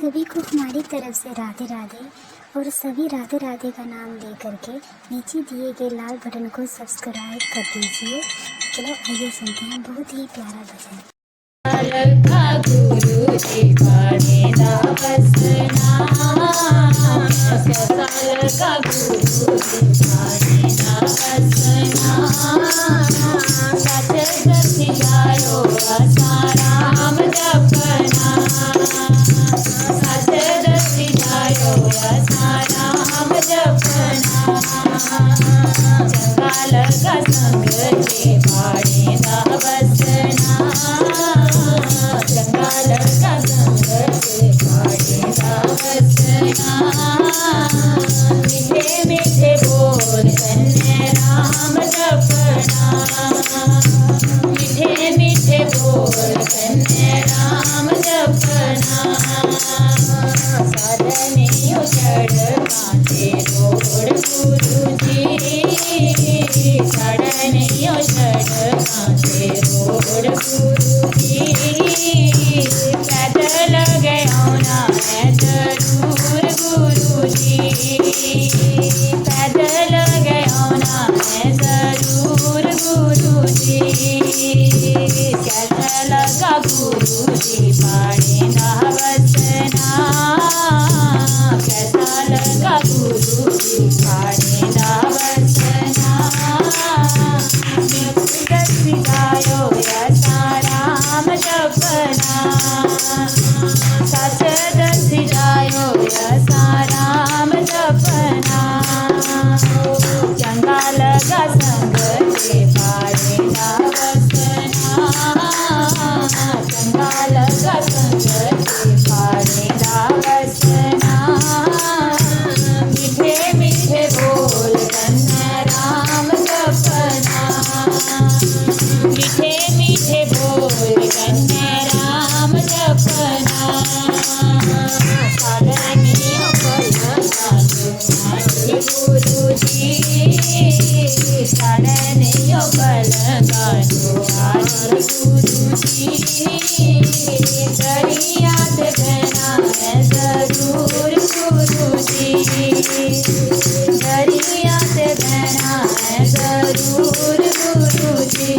सभी को हमारी तरफ से राधे राधे। और सभी राधे राधे का नाम ले करके नीचे दिए गए लाल बटन को सब्सक्राइब कर दीजिए। चलो आइए सुनते हैं बहुत ही प्यारा भजन। गुरु जी पाड़ेदा बसना, का गुरु जी पाड़ेदा बसना, सच दसी जायो राम जपना, सच दसी जायो राम जपना, चंगा लगा संग के पाड़ेदा बसना, चंगा लगा संग के पाड़ेदा बसना, मीठे मीठे बोल कन्ने राम जपना, मीठे मीठे बोल कन्ने राम जपना, साधनियों चढ़ कांटे रोड़ गुरु जी, साधनियों चढ़ कांटे रोड़ गुरु जी, पैदल गया ना है जरूर गुरु जी, पैदल गया ना है जरूर गुरु जी, कैसा लगा गुरु जी पाड़ेदा बसना, कैसा लगा गुरु जी पाड़ेदा बसना, दसी जायो राम जपना, सच दसी जायो राम जपना, चंगा लगा संग के पाड़ेदा बसना, चंगा लगा संग के पाड़ेदा बसना, मीठे मीठे बोल कन्ने राम जपना, मीठे मीठे बोल कन्ने राम जपना, साधनियों गुरु जी, साधनियों गुरु जी, दरिया से बहना है जरूर गुरु जी, दरिया से बहना है जरूर गुरु जी,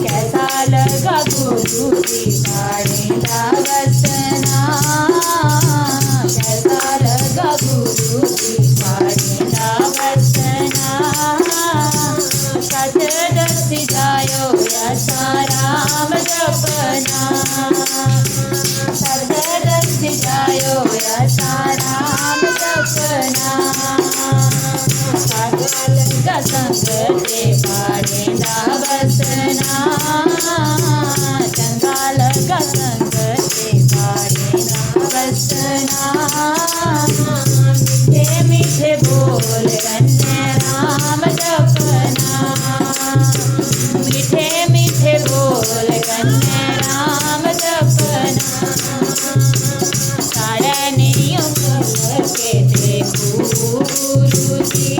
कैसा लगा गुरु जी पाड़ेदा बसना, कैसा लगा गुरु जी पाड़ेदा बसना, सच दसी जायो राम जपना, सच दसी जायो राम जपना, पागल का संग के पाड़ेदा बसना, चंगा लगा संग के पाड़ेदा बसना, मीठे मीठे बोल कन्ने राम जपना, मीठे मीठे बोल कन्ने राम जपना, साधनियों के देखो गुरु जी,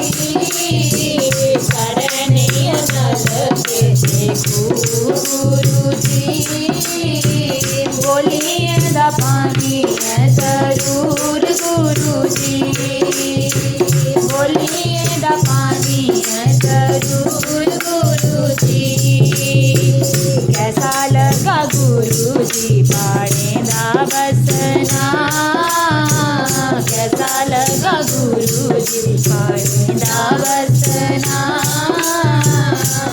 साधनियों के देखो गुरु जी, बोलिए दा पानी है जरूर गुरु जी, बोलिए दा पानी है जरूर गुरु जी, कैसा लगा गुरु जी पाड़ेदा बसना, कैसा लगा गुरु जी पाड़ेदा बसना,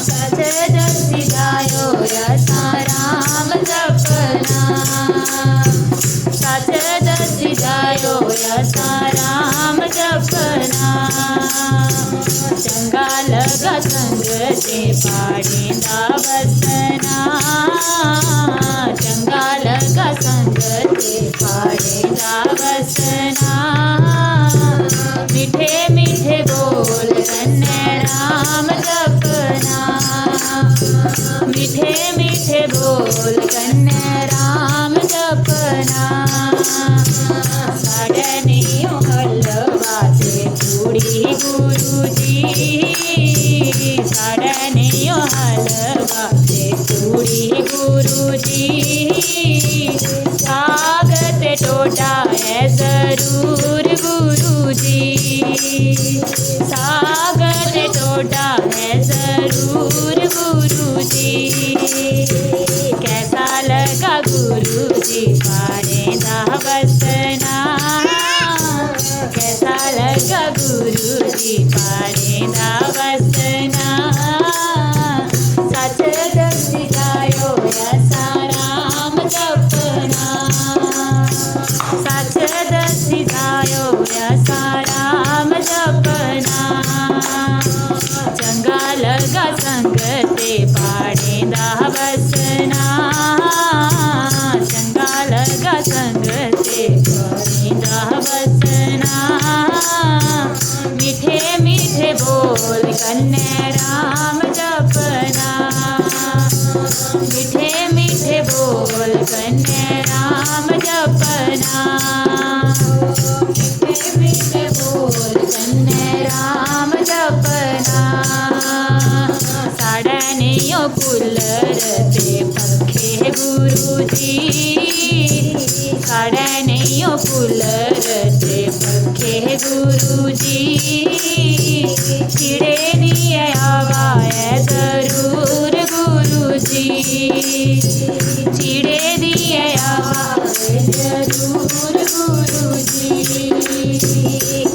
सच दसी जायो राम जपना, सच दसी जायो राम जपना, चंगा लगा संग के पाड़ेदा बसना, चंगा लगा संग के पाड़ेदा बसना, मीठे मीठे बोल कन्ने राम जपना, मीठे मीठे बोल कन्ने राम जपना, साधनियों हलवाते पूड़ी गुरु जी, साधनियों हलवाते पूड़ी गुरु जी, स्वागत पाड़ेंदा वसना। कैसा लगा गुरु जी पाड़ेंदा वसना। सच दसी जायो ऐसा राम जपना। सच दसी जायो ऐसा राम जपना। चंगा लगा संग ते पाड़ेंदा वसना। चंगा लगा संग ते पाड़ेंदा वसना। मीठे मीठे बोल कन्ने राम जपना। मीठे मीठे बोल कन्ने राम जपना। मीठे मीठे बोल कन्ने राम जपना। साढ़े नियो कूलर ते पंखे गुरु जी। साढ़े नियो कूलर ते पंखे गुरु जी। चिड़े दिए आवा है जरूर गुरु जी। चिड़े दिए आवा है जरूर गुरु जी।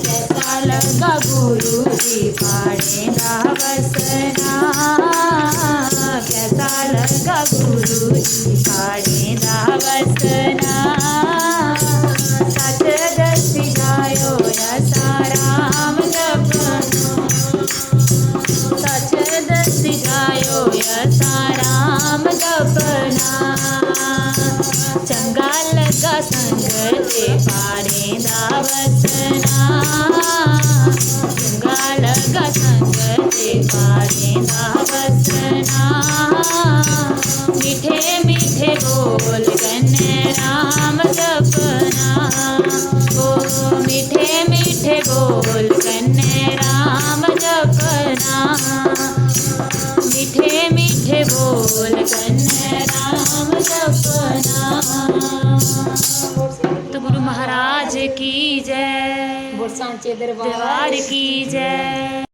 कैसा लगा गुरु जी पाड़ेंदा वसना। कैसा लगा गुरु जी पाड़ेंदा वसना। सच दसी जायो ऐसा राम जपना। सच दसी जायो ऐसा राम जपना। चंगा लगा संग ते पाड़ेंदा वसना। चंगा लगा संग ते पाड़ेंदा वसना। मीठे मीठे बोल कन्ने राम जपना। ओ मीठे मीठे बोल कन्ने राम जपना। मीठे मीठे बोल कन्ने राम जपना। तो गुरु महाराज की जय। बोल सांचे दरबार की जय।